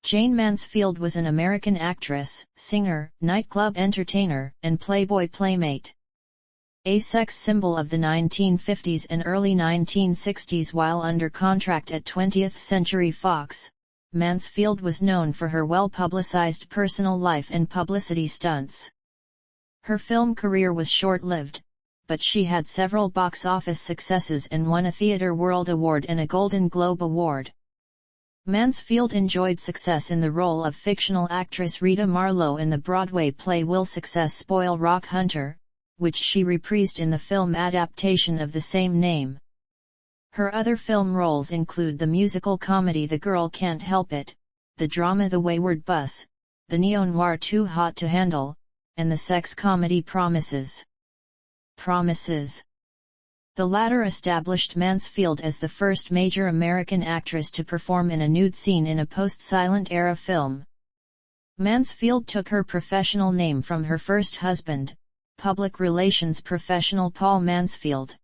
Jayne Mansfield was an American actress, singer, nightclub entertainer, and Playboy Playmate. A sex symbol of the 1950s and early 1960s. While under contract at 20th Century Fox, Mansfield was known for her well-publicized personal life and publicity stunts. Her film career was short-lived, but she had several box office successes and won a Theatre World Award and a Golden Globe Award. Mansfield enjoyed success in the role of fictional actress Rita Marlowe in the Broadway play Will Success Spoil Rock Hunter, which she reprised in the film adaptation of the same name. Her other film roles include the musical comedy The Girl Can't Help It, the drama The Wayward Bus, the neo-noir Too Hot to Handle, and the sex comedy Promises. The latter established Mansfield as the first major American actress to perform in a nude scene in a post-silent era film. Mansfield took her professional name from her first husband, public relations professional Paul Mansfield.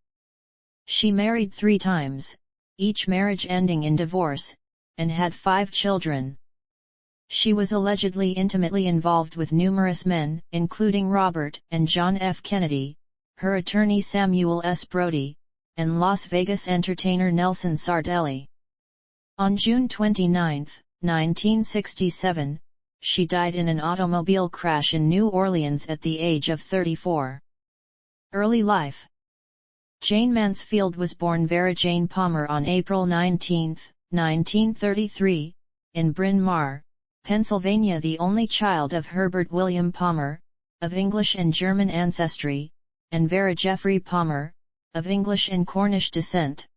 She married 3 times, each marriage ending in divorce, and had 5 children. She was allegedly intimately involved with numerous men, including Robert and John F. Kennedy, her attorney Samuel S. Brody, and Las Vegas entertainer Nelson Sardelli. On June 29, 1967, she died in an automobile crash in New Orleans at the age of 34. Early life. Jayne Mansfield was born Vera Jane Palmer on April 19, 1933, in Bryn Mawr, Pennsylvania, the only child of Herbert William Palmer, of English and German ancestry, and Vera Jeffrey Palmer, of English and Cornish descent.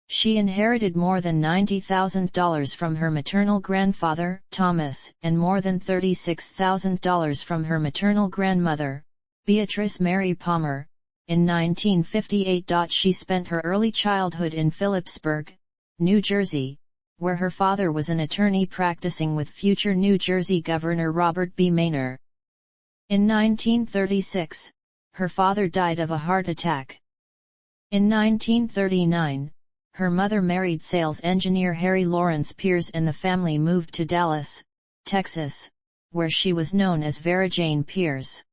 She inherited more than $90,000 from her maternal grandfather, Thomas, and more than $36,000 from her maternal grandmother, Beatrice Mary Palmer, in 1958. She spent her early childhood in Phillipsburg, New Jersey, where her father was an attorney practicing with future New Jersey Governor Robert B. Maynor. In 1936, her father died of a heart attack. In 1939, her mother married sales engineer Harry Lawrence Pierce and the family moved to Dallas, Texas, where she was known as Vera Jane Pierce.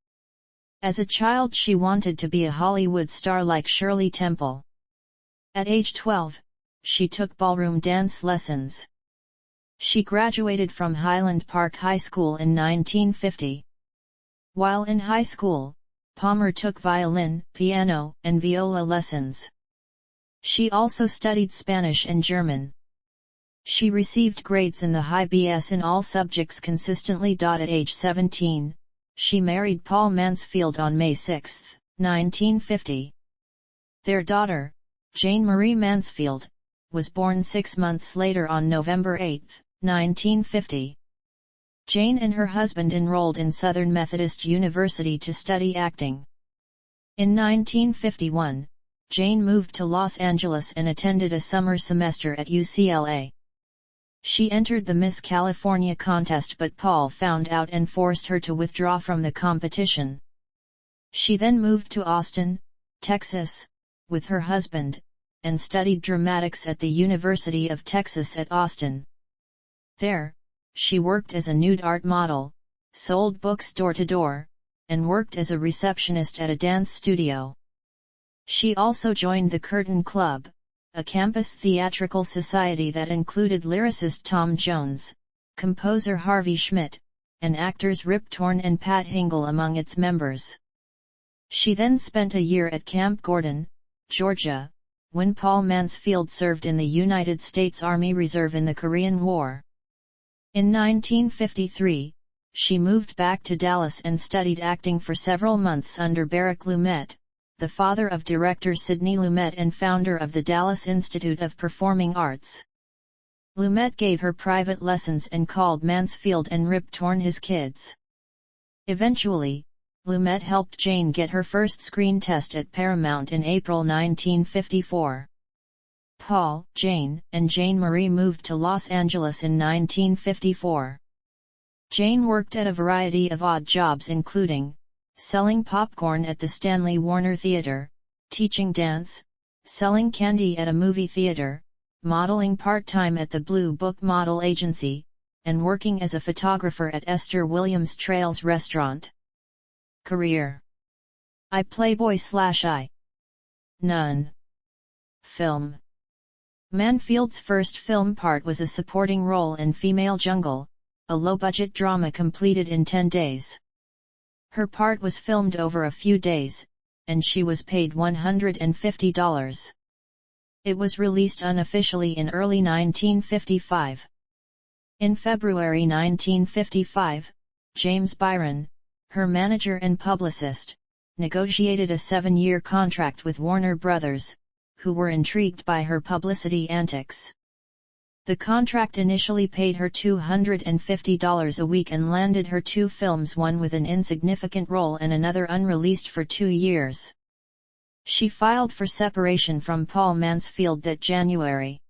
As a child she wanted to be a Hollywood star like Shirley Temple. At age 12, she took ballroom dance lessons. She graduated from Highland Park High School in 1950. While in high school, Palmer took violin, piano, and viola lessons. She also studied Spanish and German. She received grades in the high BS in all subjects consistently. At age 17, she married Paul Mansfield on May 6, 1950. Their daughter, Jane Marie Mansfield, was born 6 months later on November 8, 1950. Jane and her husband enrolled in Southern Methodist University to study acting. In 1951, Jane moved to Los Angeles and attended a summer semester at UCLA. She entered the Miss California contest, but Paul found out and forced her to withdraw from the competition. She then moved to Austin, Texas, with her husband, and studied dramatics at the University of Texas at Austin. There, she worked as a nude art model, sold books door to door, and worked as a receptionist at a dance studio. She also joined the Curtain Club, a campus theatrical society that included lyricist Tom Jones, composer Harvey Schmidt, and actors Rip Torn and Pat Hingle among its members. She then spent a year at Camp Gordon, Georgia, when Paul Mansfield served in the United States Army Reserve in the Korean War. In 1953, she moved back to Dallas and studied acting for several months under Barrick Lumet, the father of director Sidney Lumet and founder of the Dallas Institute of Performing Arts. Lumet gave her private lessons and called Mansfield and Rip Torn his kids. Eventually, Lumet helped Jane get her first screen test at Paramount in April 1954. Paul, Jane, and Jane Marie moved to Los Angeles in 1954. Jane worked at a variety of odd jobs including selling popcorn at the Stanley Warner Theater, teaching dance, selling candy at a movie theater, modeling part-time at the Blue Book Model Agency, and working as a photographer at Esther Williams Trails restaurant. Career: I Playboy/I None. Film: Mansfield's first film part was a supporting role in Female Jungle, a low-budget drama completed in 10 days. Her part was filmed over a few days, and she was paid $150. It was released unofficially in early 1955. In February 1955, James Byron, her manager and publicist, negotiated a 7-year contract with Warner Brothers, who were intrigued by her publicity antics. The contract initially paid her $250 a week and landed her 2 films, one with an insignificant role and another unreleased, for 2 years. She filed for separation from Paul Mansfield that January.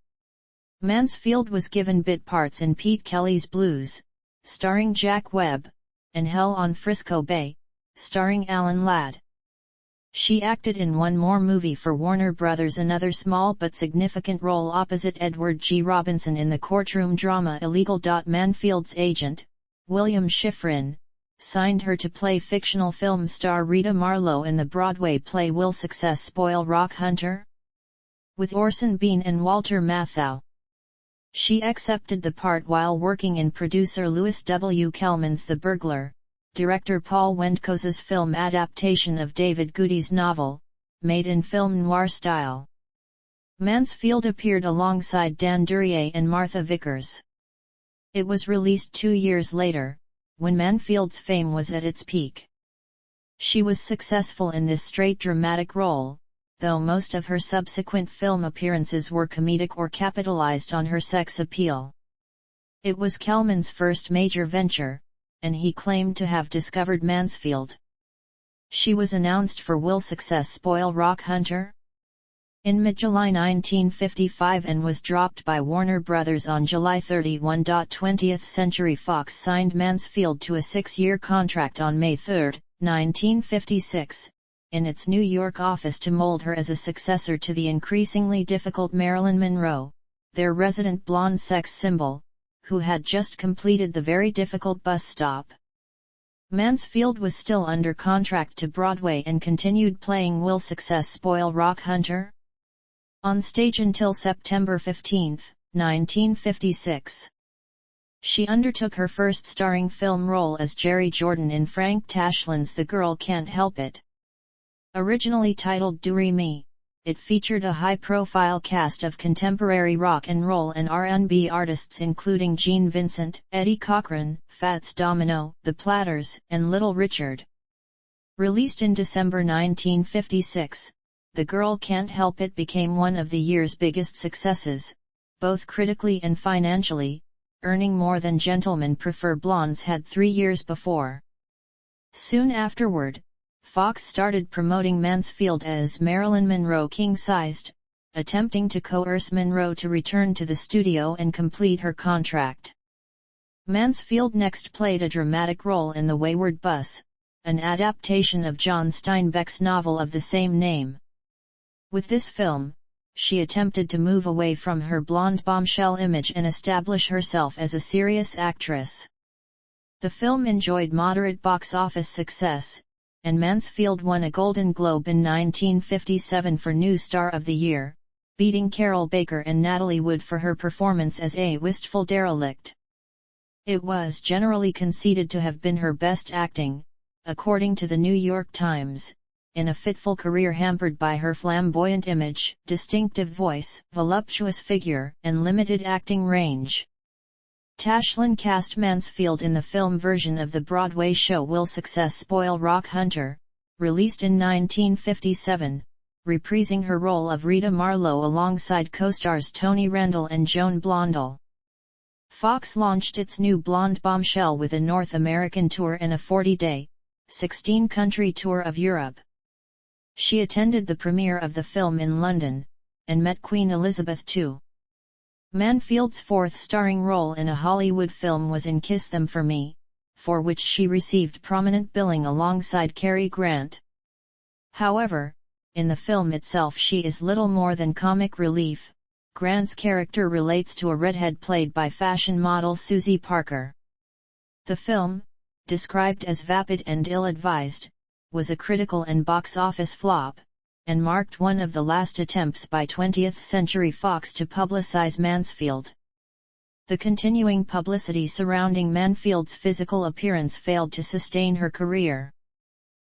Mansfield was given bit parts in Pete Kelly's Blues, starring Jack Webb, and Hell on Frisco Bay, starring Alan Ladd. She acted in one more movie for Warner Brothers, another small but significant role opposite Edward G. Robinson in the courtroom drama Illegal. Mansfield's agent, William Schifrin, signed her to play fictional film star Rita Marlowe in the Broadway play Will Success Spoil Rock Hunter? With Orson Bean and Walter Matthau. She accepted the part while working in producer Louis W. Kellman's The Burglar, director Paul Wendko's film adaptation of David Goody's novel, made in film noir style. Mansfield appeared alongside Dan Duryea and Martha Vickers. It was released 2 years later, when Mansfield's fame was at its peak. She was successful in this straight dramatic role, though most of her subsequent film appearances were comedic or capitalized on her sex appeal. It was Kellman's first major venture, and he claimed to have discovered Mansfield. She was announced for Will Success Spoil Rock Hunter? In mid-July 1955 and was dropped by Warner Brothers on July 31. 20th Century Fox signed Mansfield to a 6-year contract on May 3, 1956, in its New York office to mold her as a successor to the increasingly difficult Marilyn Monroe, their resident blonde sex symbol, who had just completed the very difficult Bus Stop. Mansfield was still under contract to Broadway and continued playing Will Success Spoil Rock Hunter? On stage until September 15, 1956. She undertook her first starring film role as Jerry Jordan in Frank Tashlin's The Girl Can't Help It. Originally titled Do Re Mi, it featured a high-profile cast of contemporary rock and roll and R&B artists including Gene Vincent, Eddie Cochran, Fats Domino, The Platters, and Little Richard. Released in December 1956, The Girl Can't Help It became one of the year's biggest successes, both critically and financially, earning more than Gentlemen Prefer Blondes had 3 years before. Soon afterward, Fox started promoting Mansfield as Marilyn Monroe king-sized, attempting to coerce Monroe to return to the studio and complete her contract. Mansfield next played a dramatic role in The Wayward Bus, an adaptation of John Steinbeck's novel of the same name. With this film, she attempted to move away from her blonde bombshell image and establish herself as a serious actress. The film enjoyed moderate box office success, and Mansfield won a Golden Globe in 1957 for New Star of the Year, beating Carol Baker and Natalie Wood for her performance as a wistful derelict. It was generally conceded to have been her best acting, according to the New York Times, in a fitful career hampered by her flamboyant image, distinctive voice, voluptuous figure, and limited acting range. Tashlin cast Mansfield in the film version of the Broadway show Will Success Spoil Rock Hunter, released in 1957, reprising her role of Rita Marlowe alongside co-stars Tony Randall and Joan Blondell. Fox launched its new Blonde Bombshell with a North American tour and a 40-day, 16-country tour of Europe. She attended the premiere of the film in London, and met Queen Elizabeth II. Mansfield's fourth starring role in a Hollywood film was in Kiss Them For Me, for which she received prominent billing alongside Cary Grant. However, in the film itself she is little more than comic relief, Grant's character relates to a redhead played by fashion model Susie Parker. The film, described as vapid and ill-advised, was a critical and box office flop, and marked one of the last attempts by 20th Century Fox to publicize Mansfield. The continuing publicity surrounding Mansfield's physical appearance failed to sustain her career.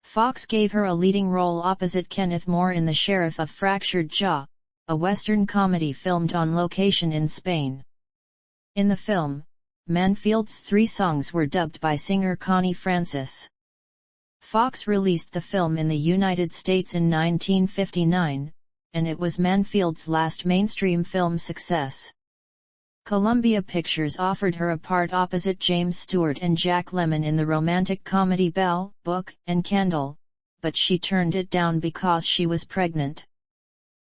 Fox gave her a leading role opposite Kenneth More in The Sheriff of Fractured Jaw, a Western comedy filmed on location in Spain. In the film, Mansfield's 3 songs were dubbed by singer Connie Francis. Fox released the film in the United States in 1959, and it was Mansfield's last mainstream film success. Columbia Pictures offered her a part opposite James Stewart and Jack Lemmon in the romantic comedy Bell, Book, and Candle, but she turned it down because she was pregnant.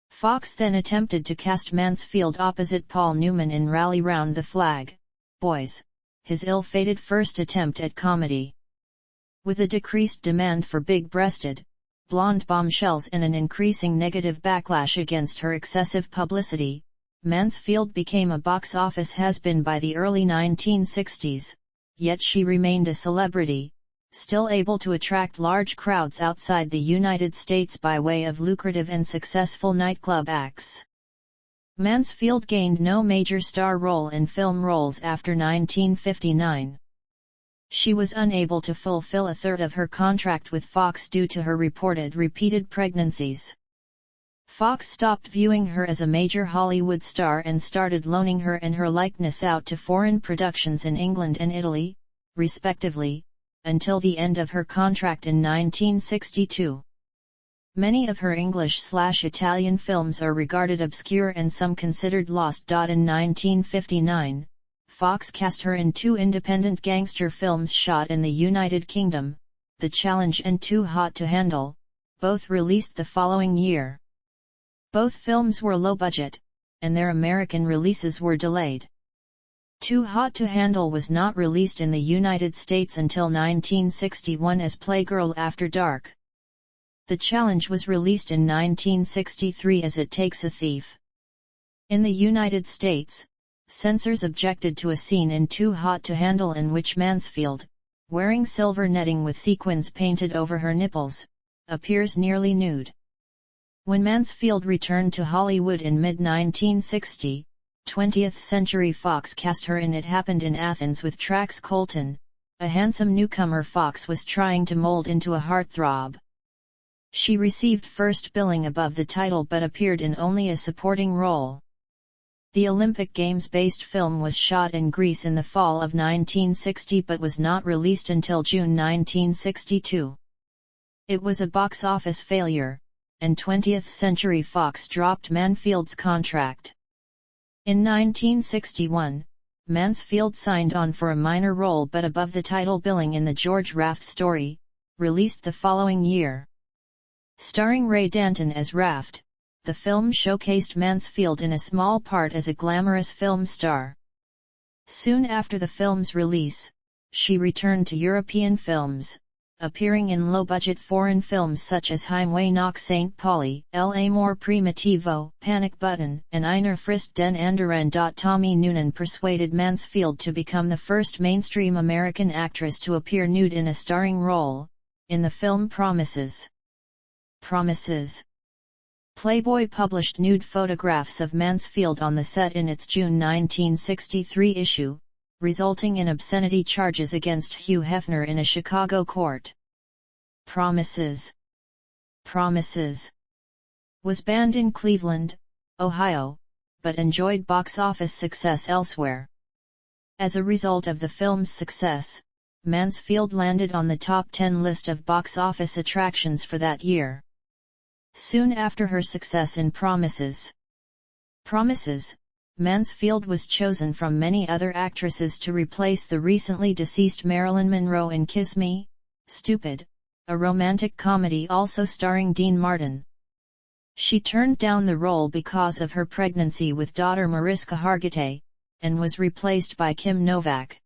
Fox then attempted to cast Mansfield opposite Paul Newman in Rally Round the Flag, Boys, his ill-fated first attempt at comedy. With a decreased demand for big-breasted, blonde bombshells and an increasing negative backlash against her excessive publicity, Mansfield became a box office has-been by the early 1960s, yet she remained a celebrity, still able to attract large crowds outside the United States by way of lucrative and successful nightclub acts. Mansfield gained no major star role in film roles after 1959. She was unable to fulfill a third of her contract with Fox due to her reported repeated pregnancies. Fox stopped viewing her as a major Hollywood star and started loaning her and her likeness out to foreign productions in England and Italy, respectively, until the end of her contract in 1962. Many of her English/Italian films are regarded obscure and some considered lost. In 1959, Fox cast her in 2 independent gangster films shot in the United Kingdom, The Challenge and Too Hot to Handle, both released the following year. Both films were low budget, and their American releases were delayed. Too Hot to Handle was not released in the United States until 1961 as Playgirl After Dark. The Challenge was released in 1963 as It Takes a Thief. In the United States, censors objected to a scene in Too Hot to Handle in which Mansfield, wearing silver netting with sequins painted over her nipples, appears nearly nude. When Mansfield returned to Hollywood in mid-1960, 20th Century Fox cast her in It Happened in Athens with Trax Colton, a handsome newcomer Fox was trying to mold into a heartthrob. She received first billing above the title but appeared in only a supporting role. The Olympic Games-based film was shot in Greece in the fall of 1960 but was not released until June 1962. It was a box office failure, and 20th Century Fox dropped Mansfield's contract. In 1961, Mansfield signed on for a minor role but above the title billing in The George Raft Story, released the following year. Starring Ray Danton as Raft, the film showcased Mansfield in a small part as a glamorous film star. Soon after the film's release, she returned to European films, appearing in low-budget foreign films such as Highway Knock St. Pauli, L'Amor Primitivo, Panic Button, and Einer Frist den Anderen. Tommy Noonan persuaded Mansfield to become the first mainstream American actress to appear nude in a starring role, in the film Promises. Playboy published nude photographs of Mansfield on the set in its June 1963 issue, resulting in obscenity charges against Hugh Hefner in a Chicago court. Promises was banned in Cleveland, Ohio, but enjoyed box office success elsewhere. As a result of the film's success, Mansfield landed on the top 10 list of box office attractions for that year. Soon after her success in Promises, Mansfield was chosen from many other actresses to replace the recently deceased Marilyn Monroe in Kiss Me, Stupid, a romantic comedy also starring Dean Martin. She turned down the role because of her pregnancy with daughter Mariska Hargitay, and was replaced by Kim Novak.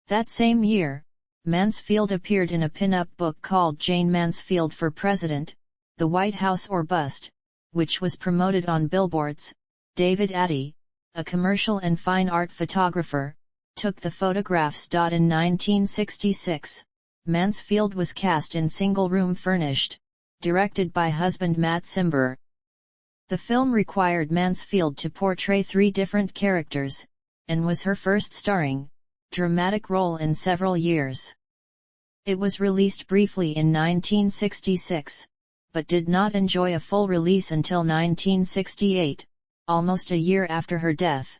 That same year, Mansfield appeared in a pin-up book called Jayne Mansfield for President, The White House or Bust, which was promoted on billboards, David Addy, a commercial and fine art photographer, took the photographs. In 1966, Mansfield was cast in Single Room Furnished, directed by husband Matt Cimber. The film required Mansfield to portray 3 different characters, and was her first starring, dramatic role in several years. It was released briefly in 1966, but did not enjoy a full release until 1968, almost a year after her death.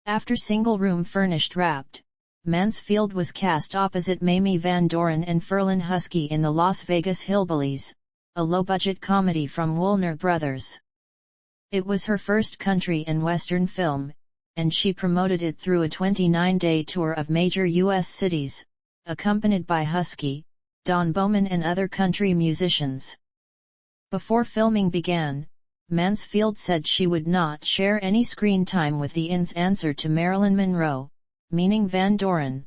After Single Room Furnished wrapped, Mansfield was cast opposite Mamie Van Doren and Ferlin Husky in The Las Vegas Hillbillies, a low-budget comedy from Woolner Brothers. It was her first country and western film, and she promoted it through a 29-day tour of major U.S. cities, accompanied by Husky, Don Bowman and other country musicians. Before filming began, Mansfield said she would not share any screen time with the Inn's answer to Marilyn Monroe, meaning Van Doren.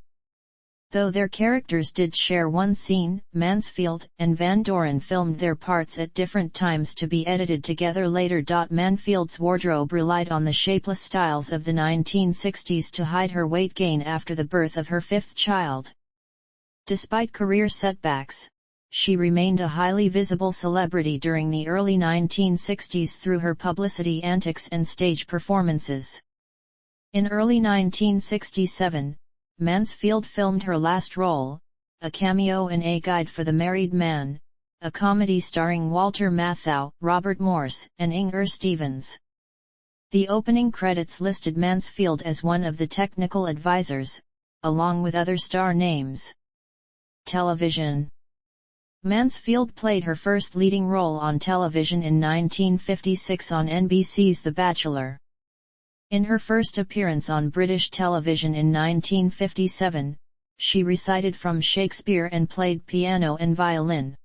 Though their characters did share one scene, Mansfield and Van Doren filmed their parts at different times to be edited together later. Mansfield's wardrobe relied on the shapeless styles of the 1960s to hide her weight gain after the birth of her 5th child. Despite career setbacks, she remained a highly visible celebrity during the early 1960s through her publicity antics and stage performances. In early 1967, Mansfield filmed her last role, a cameo in A Guide for the Married Man, a comedy starring Walter Matthau, Robert Morse, and Inger Stevens. The opening credits listed Mansfield as one of the technical advisors, along with other star names. Television. Mansfield played her first leading role on television in 1956 on NBC's The Bachelor. In her first appearance on British television in 1957, she recited from Shakespeare and played piano and violin.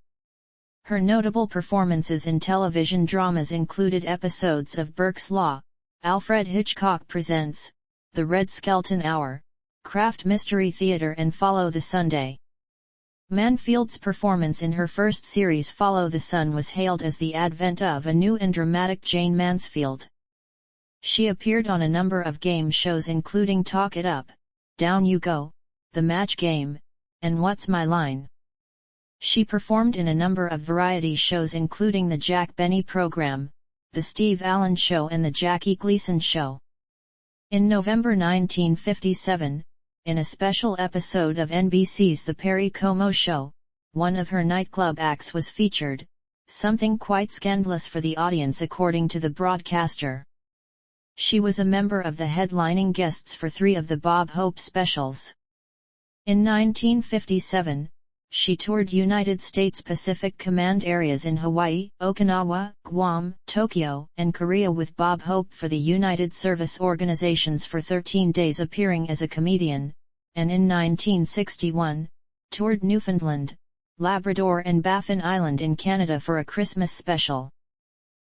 Her notable performances in television dramas included episodes of Burke's Law, Alfred Hitchcock Presents, The Red Skelton Hour, Kraft Mystery Theater and Follow the Sunday. Mansfield's performance in her first series Follow the Sun was hailed as the advent of a new and dramatic Jayne Mansfield. She appeared on a number of game shows including Talk It Up, Down You Go, The Match Game, and What's My Line. She performed in a number of variety shows including The Jack Benny Program, The Steve Allen Show and The Jackie Gleason Show. In November 1957, in a special episode of NBC's The Perry Como Show, one of her nightclub acts was featured, something quite scandalous for the audience according to the broadcaster. She was a member of the headlining guests for 3 of the Bob Hope specials. In 1957, she toured United States Pacific Command areas in Hawaii, Okinawa, Guam, Tokyo, and Korea with Bob Hope for the United Service Organizations for 13 days appearing as a comedian, and in 1961, toured Newfoundland, Labrador and Baffin Island in Canada for a Christmas special.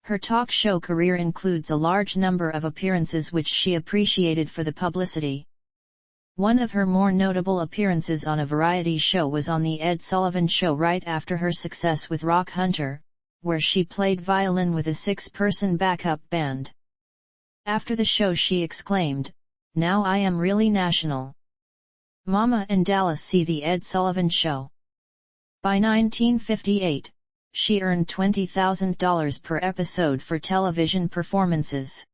Her talk show career includes a large number of appearances which she appreciated for the publicity. One of her more notable appearances on a variety show was on The Ed Sullivan Show right after her success with Rock Hunter, where she played violin with a 6-person backup band. After the show she exclaimed, "Now I am really national. Mama and Dallas see The Ed Sullivan Show." By 1958, she earned $20,000 per episode for television performances.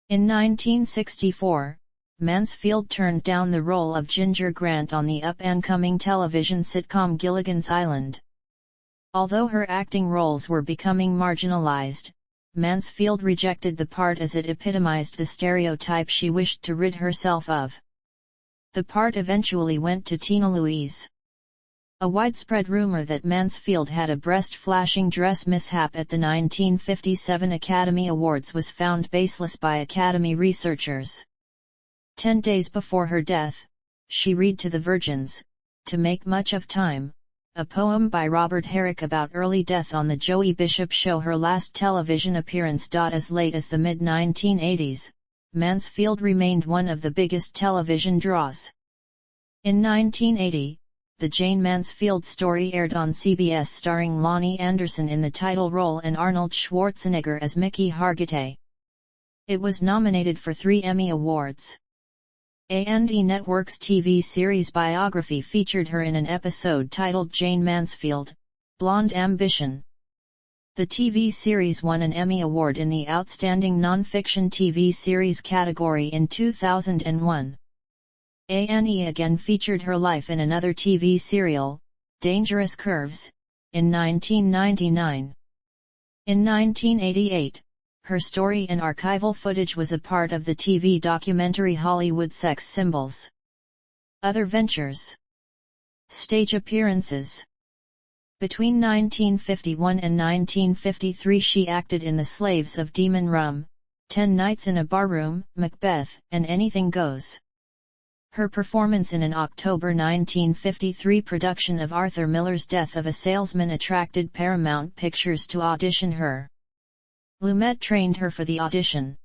In 1964, Mansfield turned down the role of Ginger Grant on the up-and-coming television sitcom Gilligan's Island. Although her acting roles were becoming marginalized, Mansfield rejected the part as it epitomized the stereotype she wished to rid herself of. The part eventually went to Tina Louise. A widespread rumor that Mansfield had a breast-flashing dress mishap at the 1957 Academy Awards was found baseless by Academy researchers. 10 days before her death, she read to the Virgins, "To Make Much of Time," a poem by Robert Herrick about early death on the Joey Bishop Show, her last television appearance. As late as the mid-1980s, Mansfield remained one of the biggest television draws. In 1980, the Jayne Mansfield story aired on CBS starring Lonnie Anderson in the title role and Arnold Schwarzenegger as Mickey Hargitay. It was nominated for 3 Emmy Awards. A&E Network's TV series biography featured her in an episode titled Jayne Mansfield, Blonde Ambition. The TV series won an Emmy Award in the Outstanding Non-Fiction TV Series category in 2001. A&E again featured her life in another TV serial, Dangerous Curves, in 1999. In 1988, her story and archival footage was a part of the TV documentary Hollywood Sex Symbols. Other ventures. Stage appearances. Between 1951 and 1953 she acted in The Slaves of Demon Rum, 10 Nights in a Barroom, Macbeth, and Anything Goes. Her performance in an October 1953 production of Arthur Miller's Death of a Salesman attracted Paramount Pictures to audition her. Lumet trained her for the audition.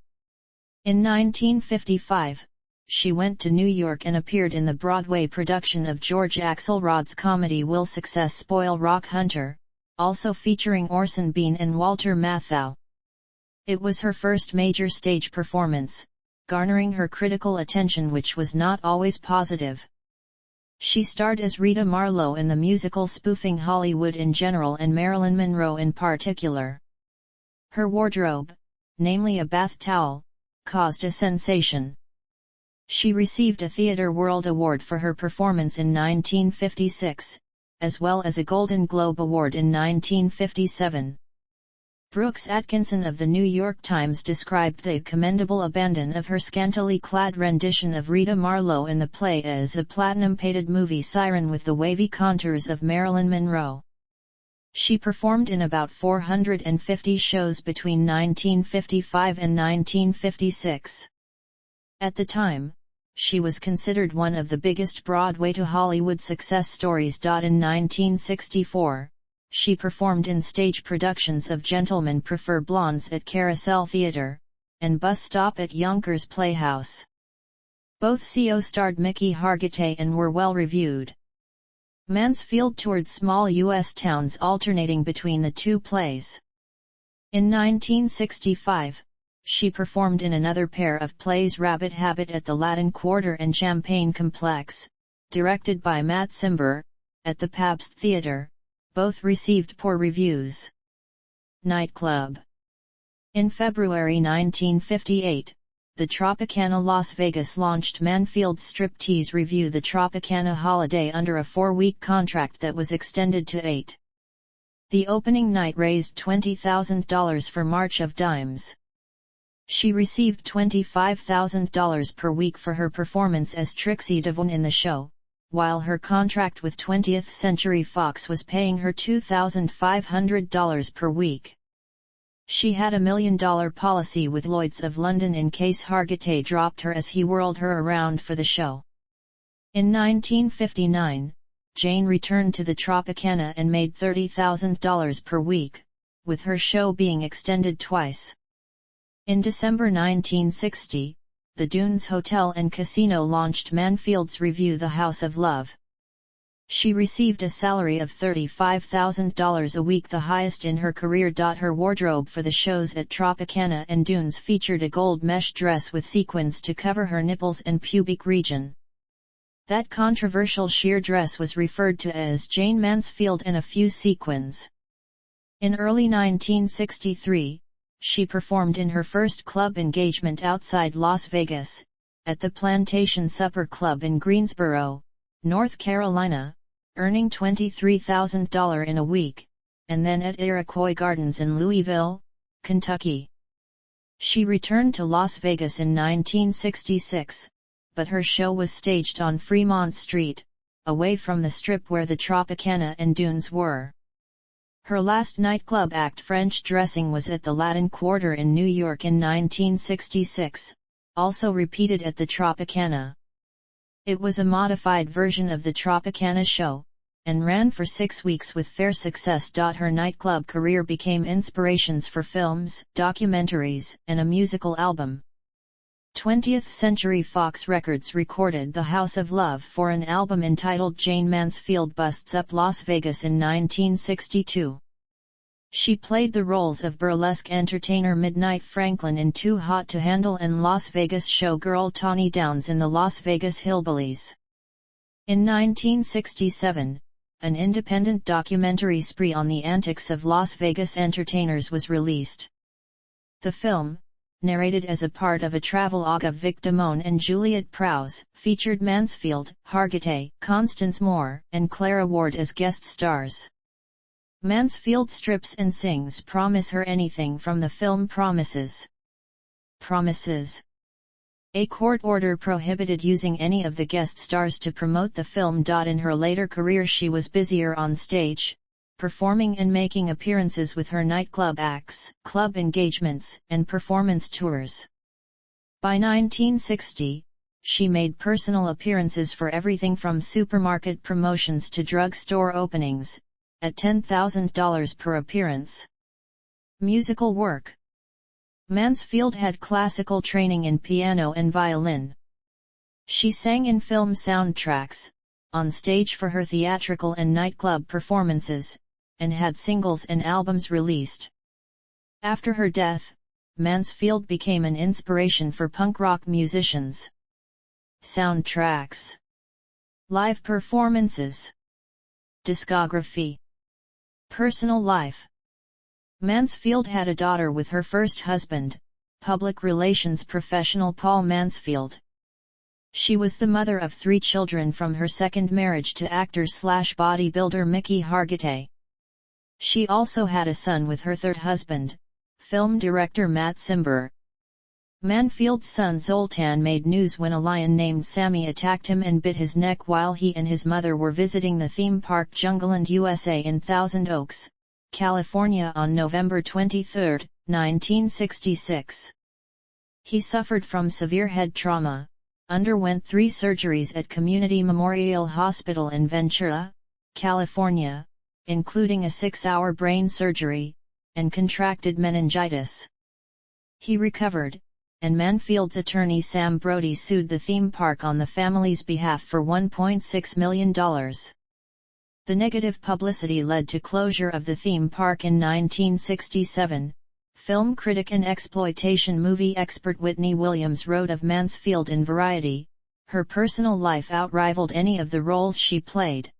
In 1955, she went to New York and appeared in the Broadway production of George Axelrod's comedy Will Success Spoil Rock Hunter, also featuring Orson Bean and Walter Matthau. It was her first major stage performance, garnering her critical attention which was not always positive. She starred as Rita Marlowe in the musical spoofing Hollywood in general and Marilyn Monroe in particular. Her wardrobe, namely a bath towel, caused a sensation. She received a Theatre World Award for her performance in 1956, as well as a Golden Globe Award in 1957. Brooks Atkinson of The New York Times described the commendable abandon of her scantily clad rendition of Rita Marlowe in the play as a platinum-pated movie siren with the wavy contours of Marilyn Monroe. She performed in about 450 shows between 1955 and 1956. At the time, she was considered one of the biggest Broadway to Hollywood success stories. In 1964, she performed in stage productions of Gentlemen Prefer Blondes at Carousel Theatre, and Bus Stop at Yonkers Playhouse. Both co-starred Mickey Hargitay and were well reviewed. Mansfield toured small U.S. towns alternating between the two plays. In 1965, she performed in another pair of plays, Rabbit Habit at the Latin Quarter and Champagne Complex, directed by Matt Cimber, at the Pabst Theatre. Both received poor reviews. Nightclub. In February 1958, the Tropicana Las Vegas launched Mansfield's striptease revue The Tropicana Holiday under a 4-week contract that was extended to 8. The opening night raised $20,000 for March of Dimes. She received $25,000 per week for her performance as Trixie Devon in the show, while her contract with 20th Century Fox was paying her $2,500 per week. She had a $1 million policy with Lloyd's of London in case Hargitay dropped her as he whirled her around for the show. In 1959, Jayne returned to the Tropicana and made $30,000 per week, with her show being extended twice. In December 1960, the Dunes Hotel and Casino launched Mansfield's revue The House of Love. She received a salary of $35,000 a week, the highest in her career. Her wardrobe for the shows at Tropicana and Dunes featured a gold mesh dress with sequins to cover her nipples and pubic region. That controversial sheer dress was referred to as Jayne Mansfield and a few sequins. In early 1963, she performed in her first club engagement outside Las Vegas, at the Plantation Supper Club in Greensboro, North Carolina, earning $23,000 in a week, and then at Iroquois Gardens in Louisville, Kentucky. She returned to Las Vegas in 1966, but her show was staged on Fremont Street, away from the strip where the Tropicana and Dunes were. Her last nightclub act, French Dressing, was at the Latin Quarter in New York in 1966, also repeated at the Tropicana. It was a modified version of the Tropicana show, and ran for 6 weeks with fair success. Her nightclub career became inspirations for films, documentaries, and a musical album. 20th Century Fox Records recorded The House of Love for an album entitled Jayne Mansfield Busts Up Las Vegas in 1962. She played the roles of burlesque entertainer Midnight Franklin in Too Hot to Handle and Las Vegas showgirl Tawny Downs in the Las Vegas Hillbillies. In 1967, an independent documentary spree on the antics of Las Vegas entertainers was released. The film, narrated as a part of a travelogue of Vic Damone and Juliet Prowse, featured Mansfield, Hargitay, Constance Moore, and Clara Ward as guest stars. Mansfield strips and sings Promise Her Anything from the film Promises. A court order prohibited using any of the guest stars to promote the film. In her later career she was busier on stage, performing and making appearances with her nightclub acts, club engagements, and performance tours. By 1960, she made personal appearances for everything from supermarket promotions to drugstore openings, at $10,000 per appearance. Musical work. Mansfield had classical training in piano and violin. She sang in film soundtracks, on stage for her theatrical and nightclub performances, and had singles and albums released. After her death, Mansfield became an inspiration for punk rock musicians. Soundtracks. Live performances. Discography. Personal life. Mansfield had a daughter with her first husband, public relations professional Paul Mansfield. She was the mother of 3 children from her second marriage to actor/bodybuilder Mickey Hargitay. She also had a son with her third husband, film director Matt Cimber. Mansfield's son Zoltan made news when a lion named Sammy attacked him and bit his neck while he and his mother were visiting the theme park Jungleland USA in Thousand Oaks, California on November 23, 1966. He suffered from severe head trauma, underwent 3 surgeries at Community Memorial Hospital in Ventura, California, including a 6-hour brain surgery, and contracted meningitis. He recovered, and Mansfield's attorney Sam Brody sued the theme park on the family's behalf for $1.6 million. The negative publicity led to closure of the theme park in 1967. Film critic and exploitation movie expert Whitney Williams wrote of Mansfield in Variety, "Her personal life outrivaled any of the roles she played."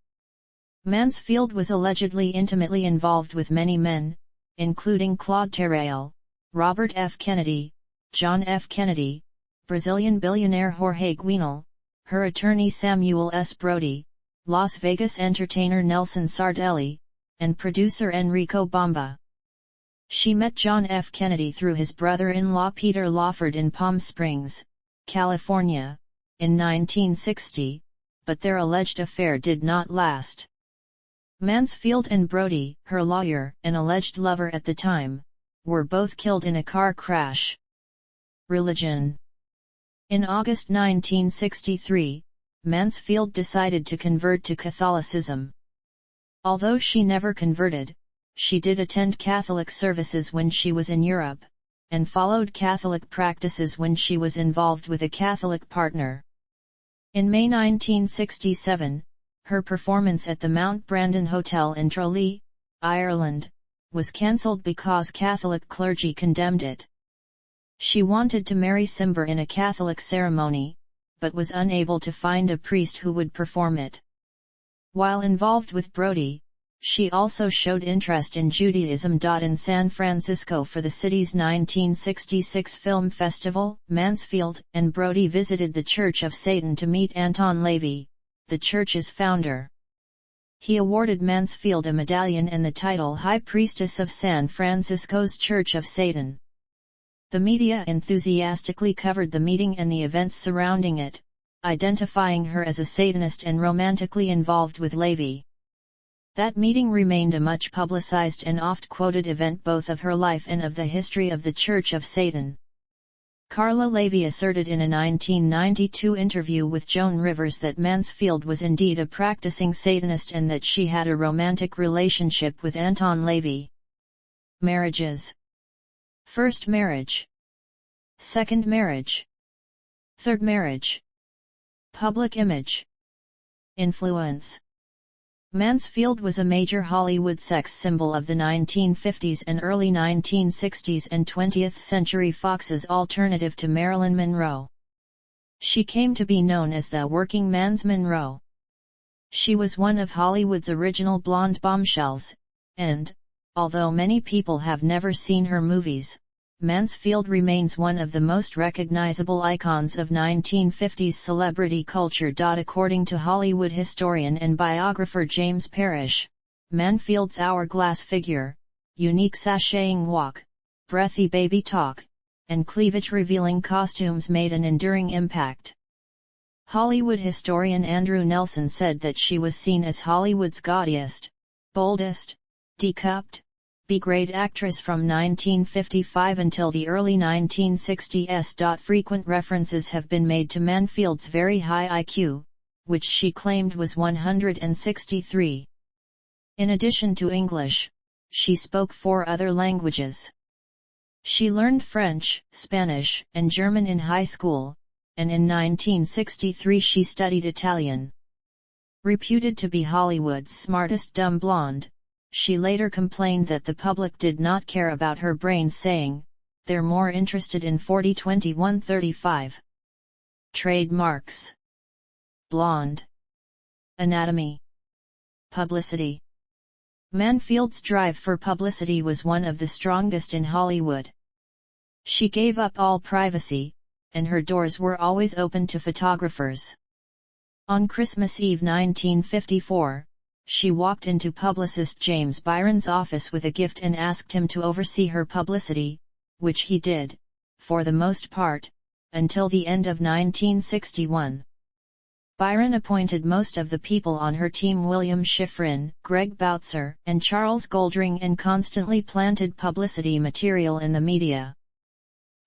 Mansfield was allegedly intimately involved with many men, including Claude Terrell, Robert F. Kennedy, John F. Kennedy, Brazilian billionaire Jorge Guinel, her attorney Samuel S. Brody, Las Vegas entertainer Nelson Sardelli, and producer Enrico Bomba. She met John F. Kennedy through his brother-in-law Peter Lawford in Palm Springs, California, in 1960, but their alleged affair did not last. Mansfield and Brody, her lawyer and alleged lover at the time, were both killed in a car crash. Religion. In August 1963, Mansfield decided to convert to Catholicism. Although she never converted, she did attend Catholic services when she was in Europe, and followed Catholic practices when she was involved with a Catholic partner. In May 1967, her performance at the Mount Brandon Hotel in Tralee, Ireland, was cancelled because Catholic clergy condemned it. She wanted to marry Cimber in a Catholic ceremony, but was unable to find a priest who would perform it. While involved with Brody, she also showed interest in Judaism. In San Francisco for the city's 1966 film festival, Mansfield and Brody visited the Church of Satan to meet Anton LaVey, the church's founder. He awarded Mansfield a medallion and the title High Priestess of San Francisco's Church of Satan. The media enthusiastically covered the meeting and the events surrounding it, identifying her as a Satanist and romantically involved with LaVey. That meeting remained a much publicized and oft-quoted event both of her life and of the history of the Church of Satan. Carla LaVey asserted in a 1992 interview with Joan Rivers that Mansfield was indeed a practicing Satanist and that she had a romantic relationship with Anton LaVey. Marriages. First marriage. Second marriage. Third marriage. Public image. Influence. Mansfield was a major Hollywood sex symbol of the 1950s and early 1960s and 20th Century Fox's alternative to Marilyn Monroe. She came to be known as the working man's Monroe. She was one of Hollywood's original blonde bombshells, and, although many people have never seen her movies, Mansfield remains one of the most recognizable icons of 1950s celebrity culture. According to Hollywood historian and biographer James Parrish, Mansfield's hourglass figure, unique sashaying walk, breathy baby talk, and cleavage-revealing costumes made an enduring impact. Hollywood historian Andrew Nelson said that she was seen as Hollywood's gaudiest, boldest, decupped, B-grade actress from 1955 until the early 1960s. Frequent references have been made to Mansfield's very high IQ, which she claimed was 163. In addition to English, she spoke 4 other languages. She learned French, Spanish, and German in high school, and in 1963 she studied Italian. Reputed to be Hollywood's smartest dumb blonde, she later complained that the public did not care about her brains, saying, "They're more interested in 40-21-35. Trademarks: blonde, anatomy, publicity." Mansfield's drive for publicity was one of the strongest in Hollywood. She gave up all privacy, and her doors were always open to photographers. On Christmas Eve 1954, she walked into publicist James Byron's office with a gift and asked him to oversee her publicity, which he did, for the most part, until the end of 1961. Byron appointed most of the people on her team William Schifrin, Greg Boutzer, and Charles Goldring, and constantly planted publicity material in the media.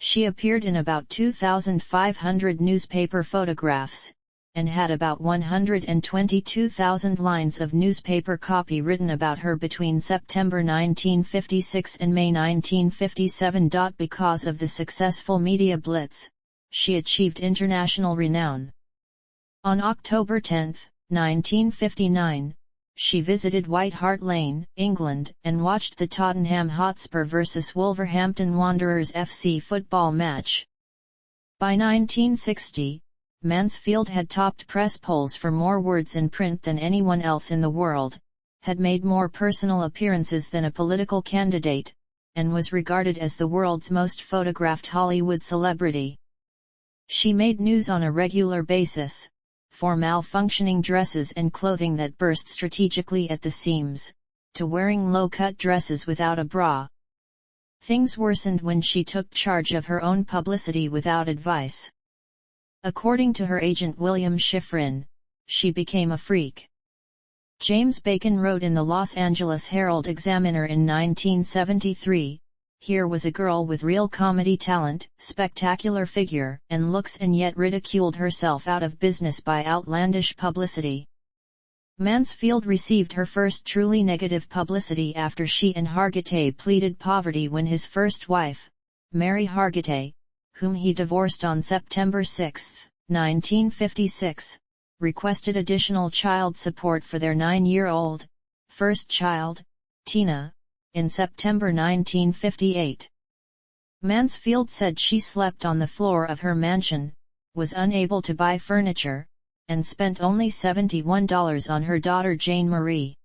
She appeared in about 2,500 newspaper photographs, and had about 122,000 lines of newspaper copy written about her between September 1956 and May 1957. Because of the successful media blitz, she achieved international renown. On October 10, 1959, she visited White Hart Lane, England, and watched the Tottenham Hotspur vs Wolverhampton Wanderers FC football match. By 1960, Mansfield had topped press polls for more words in print than anyone else in the world, had made more personal appearances than a political candidate, and was regarded as the world's most photographed Hollywood celebrity. She made news on a regular basis, for malfunctioning dresses and clothing that burst strategically at the seams, to wearing low-cut dresses without a bra. Things worsened when she took charge of her own publicity without advice. According to her agent William Schifrin, she became a freak. James Bacon wrote in the Los Angeles Herald-Examiner in 1973, "Here was a girl with real comedy talent, spectacular figure, and looks, and yet ridiculed herself out of business by outlandish publicity." Mansfield received her first truly negative publicity after she and Hargitay pleaded poverty when his first wife, Mary Hargitay, whom he divorced on September 6, 1956, requested additional child support for their 9-year-old, first child, Tina, in September 1958. Mansfield said she slept on the floor of her mansion, was unable to buy furniture, and spent only $71 on her daughter Jane Marie.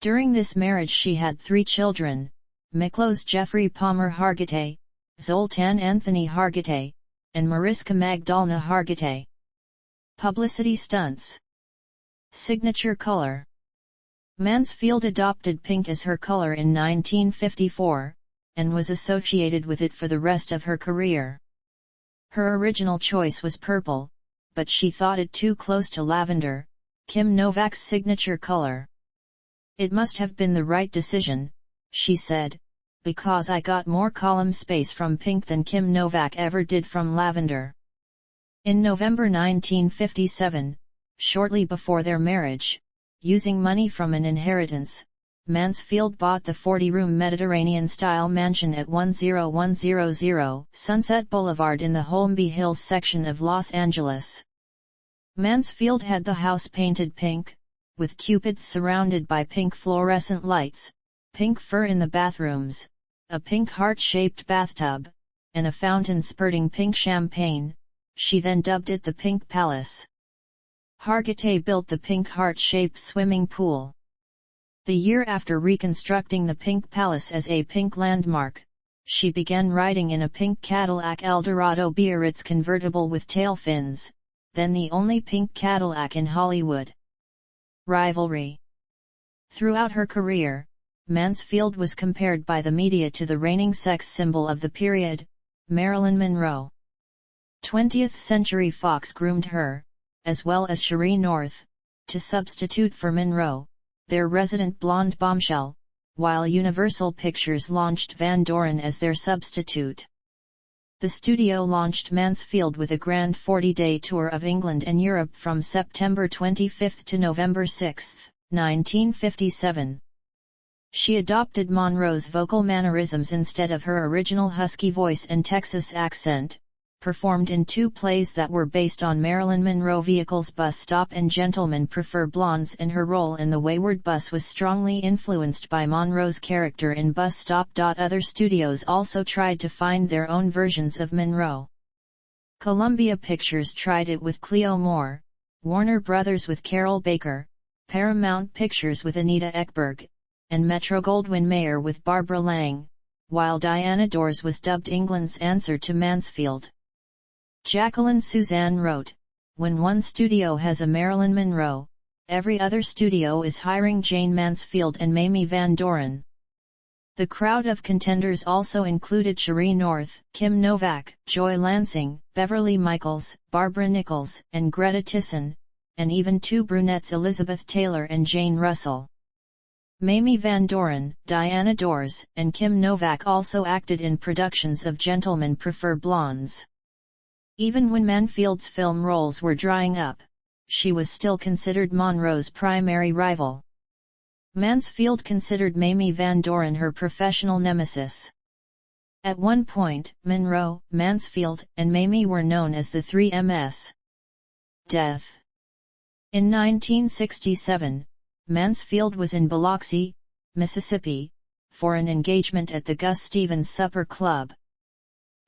During this marriage she had 3 children, Miklos Jeffrey Palmer Hargitay, Zoltan Anthony Hargitay, and Mariska Magdalena Hargitay. Publicity stunts. Signature color. Mansfield adopted pink as her color in 1954, and was associated with it for the rest of her career. Her original choice was purple, but she thought it too close to lavender, Kim Novak's signature color. "It must have been the right decision," she said, "because I got more column space from pink than Kim Novak ever did from lavender." In November 1957, shortly before their marriage, using money from an inheritance, Mansfield bought the 40-room Mediterranean-style mansion at 10100 Sunset Boulevard in the Holmby Hills section of Los Angeles. Mansfield had the house painted pink, with cupids surrounded by pink fluorescent lights, pink fur in the bathrooms, a pink heart-shaped bathtub, and a fountain spurting pink champagne. She then dubbed it the Pink Palace. Hargitay built the pink heart-shaped swimming pool. The year after reconstructing the Pink Palace as a pink landmark, she began riding in a pink Cadillac Eldorado Biarritz convertible with tail fins, then the only pink Cadillac in Hollywood. Rivalry. Throughout her career, Mansfield was compared by the media to the reigning sex symbol of the period, Marilyn Monroe. 20th Century Fox groomed her, as well as Cherie North, to substitute for Monroe, their resident blonde bombshell, while Universal Pictures launched Van Doren as their substitute. The studio launched Mansfield with a grand 40-day tour of England and Europe from September 25 to November 6, 1957. She adopted Monroe's vocal mannerisms instead of her original husky voice and Texas accent, performed in 2 plays that were based on Marilyn Monroe vehicles Bus Stop and Gentlemen Prefer Blondes, and her role in The Wayward Bus was strongly influenced by Monroe's character in Bus Stop. Other studios also tried to find their own versions of Monroe. Columbia Pictures tried it with Cleo Moore, Warner Brothers with Carol Baker, Paramount Pictures with Anita Ekberg, and Metro-Goldwyn-Mayer with Barbara Lang, while Diana Dors was dubbed England's answer to Mansfield. Jacqueline Suzanne wrote, "When one studio has a Marilyn Monroe, every other studio is hiring Jayne Mansfield and Mamie Van Doren." The crowd of contenders also included Cherie North, Kim Novak, Joy Lansing, Beverly Michaels, Barbara Nichols, and Greta Thyssen, and even 2 brunettes Elizabeth Taylor and Jane Russell. Mamie Van Doren, Diana Dors, and Kim Novak also acted in productions of Gentlemen Prefer Blondes. Even when Mansfield's film roles were drying up, she was still considered Monroe's primary rival. Mansfield considered Mamie Van Doren her professional nemesis. At one point, Monroe, Mansfield, and Mamie were known as the 3Ms. Death. In 1967, Mansfield was in Biloxi, Mississippi, for an engagement at the Gus Stevens Supper Club.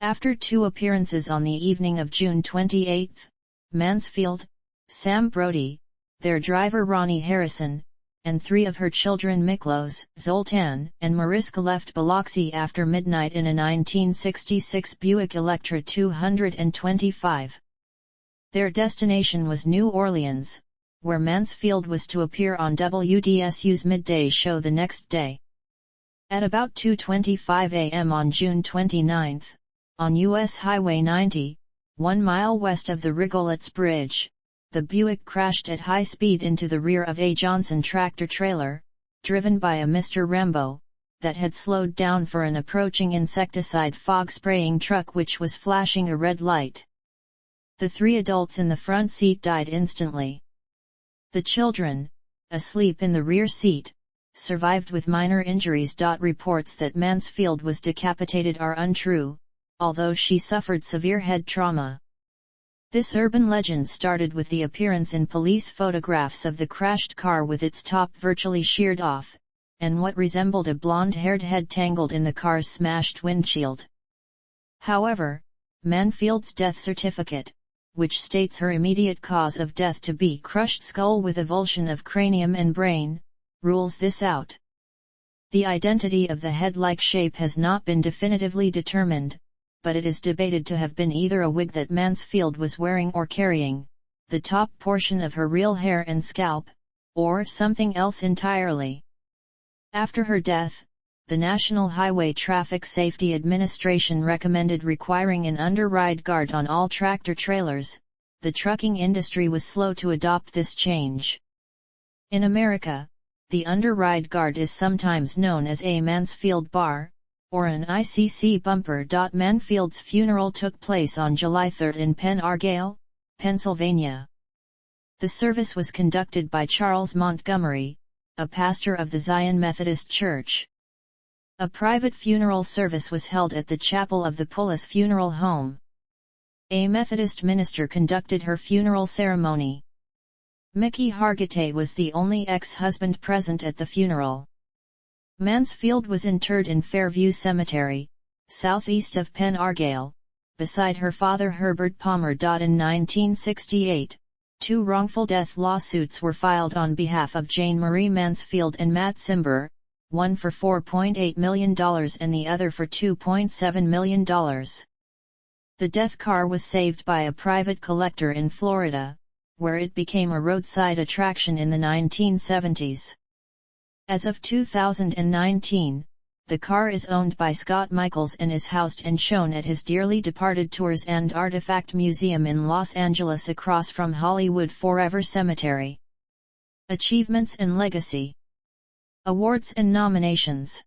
After 2 appearances on the evening of June 28, Mansfield, Sam Brody, their driver Ronnie Harrison, and 3 of her children Miklos, Zoltan, and Mariska left Biloxi after midnight in a 1966 Buick Electra 225. Their destination was New Orleans, where Mansfield was to appear on WDSU's midday show the next day. At about 2:25 a.m. on June 29, on U.S. Highway 90, 1 mile west of the Rigolets Bridge, the Buick crashed at high speed into the rear of a Johnson tractor-trailer, driven by a Mr. Rambo, that had slowed down for an approaching insecticide fog-spraying truck which was flashing a red light. The 3 adults in the front seat died instantly. The children, asleep in the rear seat, survived with minor injuries. Reports that Mansfield was decapitated are untrue, although she suffered severe head trauma. This urban legend started with the appearance in police photographs of the crashed car with its top virtually sheared off, and what resembled a blonde-haired head tangled in the car's smashed windshield. However, Mansfield's death certificate, which states her immediate cause of death to be crushed skull with avulsion of cranium and brain, rules this out. The identity of the head-like shape has not been definitively determined, but it is debated to have been either a wig that Mansfield was wearing or carrying, the top portion of her real hair and scalp, or something else entirely. After her death, the National Highway Traffic Safety Administration recommended requiring an under-ride guard on all tractor-trailers. The trucking industry was slow to adopt this change. In America, the under-ride guard is sometimes known as a Mansfield bar, or an ICC bumper. Mansfield's funeral took place on July 3 in Penn Argyle, Pennsylvania. The service was conducted by Charles Montgomery, a pastor of the Zion Methodist Church. A private funeral service was held at the chapel of the Pullis Funeral Home. A Methodist minister conducted her funeral ceremony. Mickey Hargitay was the only ex-husband present at the funeral. Mansfield was interred in Fairview Cemetery, southeast of Pen Argyl, beside her father Herbert Palmer. In 1968, 2 wrongful death lawsuits were filed on behalf of Jayne Marie Mansfield and Matt Cimber, one for $4.8 million and the other for $2.7 million. The death car was saved by a private collector in Florida, where it became a roadside attraction in the 1970s. As of 2019, the car is owned by Scott Michaels and is housed and shown at his dearly departed Tours and Artifact Museum in Los Angeles across from Hollywood Forever Cemetery. Achievements and Legacy. Awards and Nominations.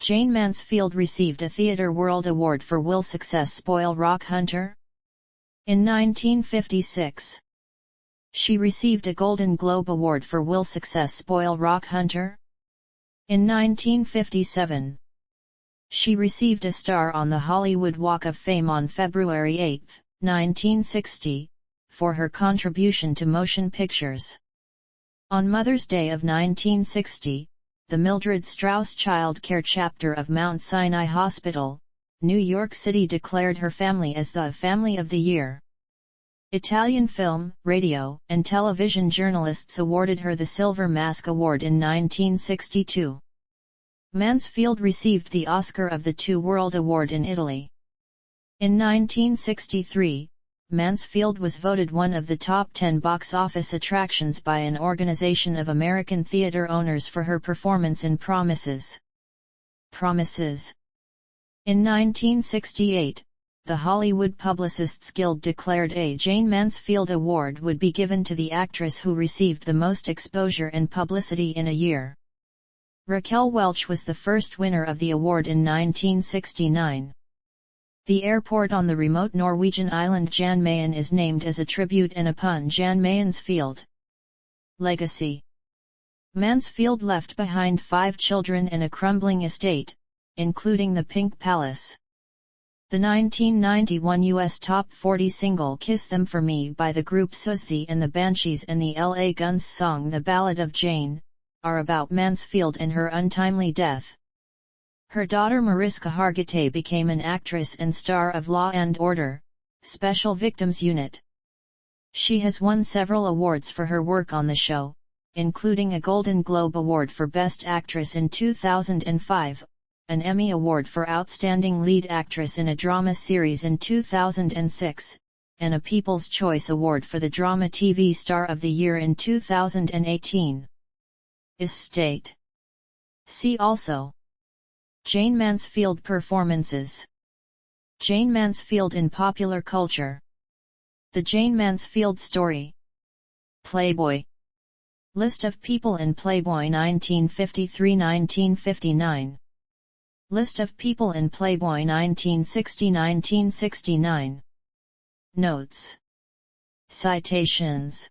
Jayne Mansfield received a Theatre World Award for Will Success Spoil Rock Hunter? In 1956. She received a Golden Globe Award for Will Success Spoil Rock Hunter? In 1957. She received a star on the Hollywood Walk of Fame on February 8, 1960, for her contribution to motion pictures. On Mother's Day of 1960, the Mildred Strauss Child Care Chapter of Mount Sinai Hospital, New York City declared her family as the Family of the Year. Italian film, radio, and television journalists awarded her the Silver Mask Award in 1962. Mansfield received the Oscar of the Two World Award in Italy. In 1963, Mansfield was voted one of the top 10 box office attractions by an Organization of American Theater Owners for her performance in Promises. In 1968, the Hollywood Publicists Guild declared a Jayne Mansfield Award would be given to the actress who received the most exposure and publicity in a year. Raquel Welch was the first winner of the award in 1969. The airport on the remote Norwegian island Jan Mayen is named as a tribute and upon Jan Mansfield. Legacy. Mansfield left behind 5 children and a crumbling estate, including the Pink Palace. The 1991 U.S. Top 40 single Kiss Them For Me by the group Susie and the Banshees and the L.A. Guns song The Ballad of Jayne, are about Mansfield and her untimely death. Her daughter Mariska Hargitay became an actress and star of Law and Order, Special Victims Unit. She has won several awards for her work on the show, including a Golden Globe Award for Best Actress in 2005, an Emmy Award for Outstanding Lead Actress in a Drama Series in 2006, and a People's Choice Award for the Drama TV Star of the Year in 2018. Estate. See also: Jayne Mansfield performances. Jayne Mansfield in popular culture. The Jayne Mansfield story. Playboy. List of people in Playboy 1953–1959. List of people in Playboy 1960–1969. Notes. Citations.